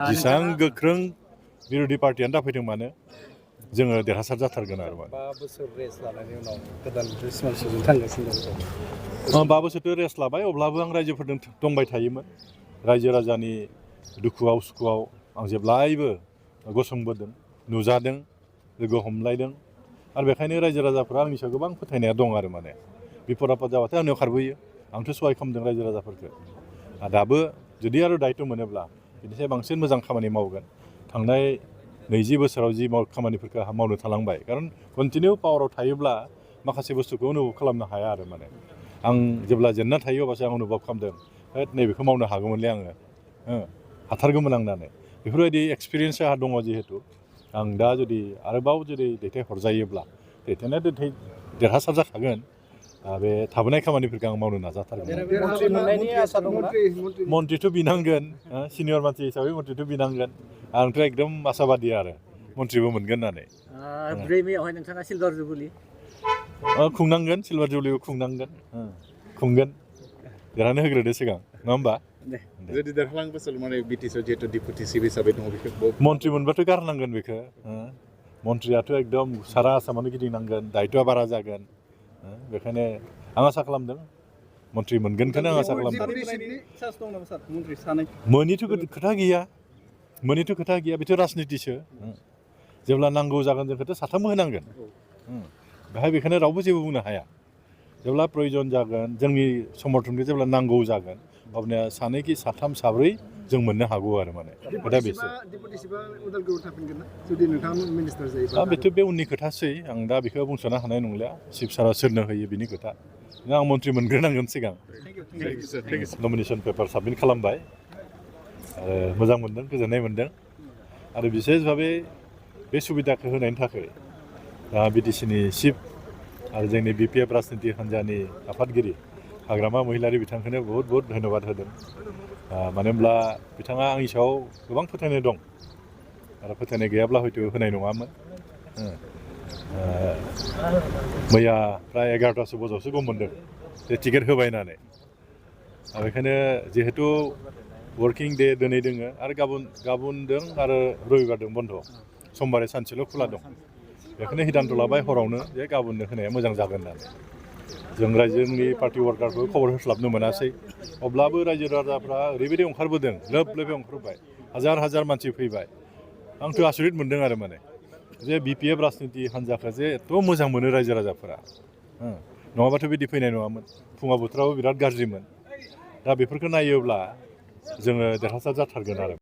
जेसेबां गोख्रों बिरोधी पार्टियानो दाफैदों मानो जोङो देरहासार जाथारगोन आरो 5 बोसोर रेस्ट लानायनि उनाव गोदान ख्रिस्टमासजों थांगासिनो दं। 5 बोसोरथ' रेस्ट लाबाय अब्लाबो आं रायजोफोरजों दंबाय थायोमोन रायजो राजानि दुखुआव सुखुआव आं जेब्लायबो गसंबोदों नुजादों लोगो हमलायदों आरो बेखायनो रायजो राजाफ्रा आंनि सायाव गोबां फोथायनाया दं आरो माने बिपद आफद जाबाथाय आंनियाव खारबोयो आंथ' सहाय खालामदों रायजो राजाफोरखौ दाबो जुदि आरो दायथ' मोनोब्ला बिनिफ्राय बांसिन मोजां खामानि मावगोन थांनाय 20 बोसोराव जि खामानिफोरखौ मावनो थालांबाय खारन कन्टिनिउ पावाराव थायोब्ला माखासे बुस्थुखौ अनुभब खालामनो हाया आरो माने आं जेब्ला जेनना थायो अब्लासो आं अनुभब खालामदों नैबेखौ मावनो हागौमोनलै आङो हाथारगौमोन आं होननानै बेफोरबायदि एक्सपिरियेन्स आंहा दङ जिहेतु आं दा जुदि आरोबाव जुदि दैथायहरजायोब्ला देरहासार जाखागोन बे थाबोनाय खामानिफोरखौ आं मावनो नाजाथारगोन मन्थ्रिथ' बिनांगोन सिनियर मानसि हिसाबै मन्थ्रिथ' बिनांगोन आंथ' एकदम आसाबादि आरो मन्थ्रिबो मोनगोन होननानै 4 मेआवहाय नोंथाङा सिलभार जुबुलि खुंनांगोन सिलभार जुबलिबो खुंगोन देरहानो होग्रोदो सिगां नङा होमबा जुदि देरहालां बोसोर माने बिटिसिआव जिहेतु डिपुटि चिफ हिसाबै दङ बेखौ मन्थ्रि मोनबाथ' गारनांगोन बेखौ मन्थ्रियाथ' एकदम सारा आसामावनो गिदिंनांगोन दायथ'आ बारा जागोन बेखायनो आं आसा खालामदों मन्थ्रि मोनगोनखौनो आं आसा खालामदों मोनिथ' खोथा गैया बेथ' राजनितिसो जेब्ला नांगौ जागोन जोंखौथ' साथामबो होनांगोन बेहाय बेखायनो रावबो जेबो बुंनो हाया जेब्ला प्रयजन जागोन जोंनि समर्थनखौ जेब्ला नांगौ जागोन अब्ला सानैखि साथाम साब्रै जों मोननो हागौ आरो माने दा बेथ' बे उननि खोथासै आं दा बेखौ बुंस'नो हानाय नंलिया चिफ सारा सोरनो होयो बिनि खोथा आं मन्थ्रि मोनग्रोनांगोन सिगां नमिनेसन पेपार साबमिट खालामबाय आरो मोजां मोनदों गोजोननाय मोनदों आरो बिसेस भाबे बे सुबिदाखौ होनायनि थाखाय बिटिसिनि चिफ आरो जोंनि बिपिएफ राजनिति हान्जानि आफादगिरि हाग्रामा महिलारि बिथांखौनो बहुत धन्यबाद होदों मानो होनब्ला बिथाङा आंनि सायाव गोबां फोथायनाय दं आरो फोथायनाय गैयाब्ला हयथ' होनाय नङामोन मैया प्राय 11थासो बजावसो गम मोनदों जे टिकेट होबाय होननानै बेखायनो जिहेतु वर्किं डे दिनै दोङो आरो गाबोन दं आरो रबिबार दं बन्द' समबारै सानसेल' खुला दं बेखायनो हिदान्त लाबाय हरावनो जे गाबोननो होनाया मोजां जागोन होननानै जों रायजोनि पार्टि वार्कारखौ खबर होस्लाबनो मोनासै अब्लाबो रायजो राजाफ्रा ओरैबायदि ओंखारबोदों लोब लोबै ओंखारबाय हाजार मानसि फैबाय आंथ' आसरित मोनदों आरो माने जे बिपिएफ राजनिति हान्जाखौ जे एथ' मोजां मोनो रायजो राजाफोरा नङाबाथ' बिदि फैनाय नङामोन फुङाव बोथोराबो बिराद गाज्रिमोन दा बेफोरखौ नायोब्ला जोङो देरहासार जाथारगोन आरो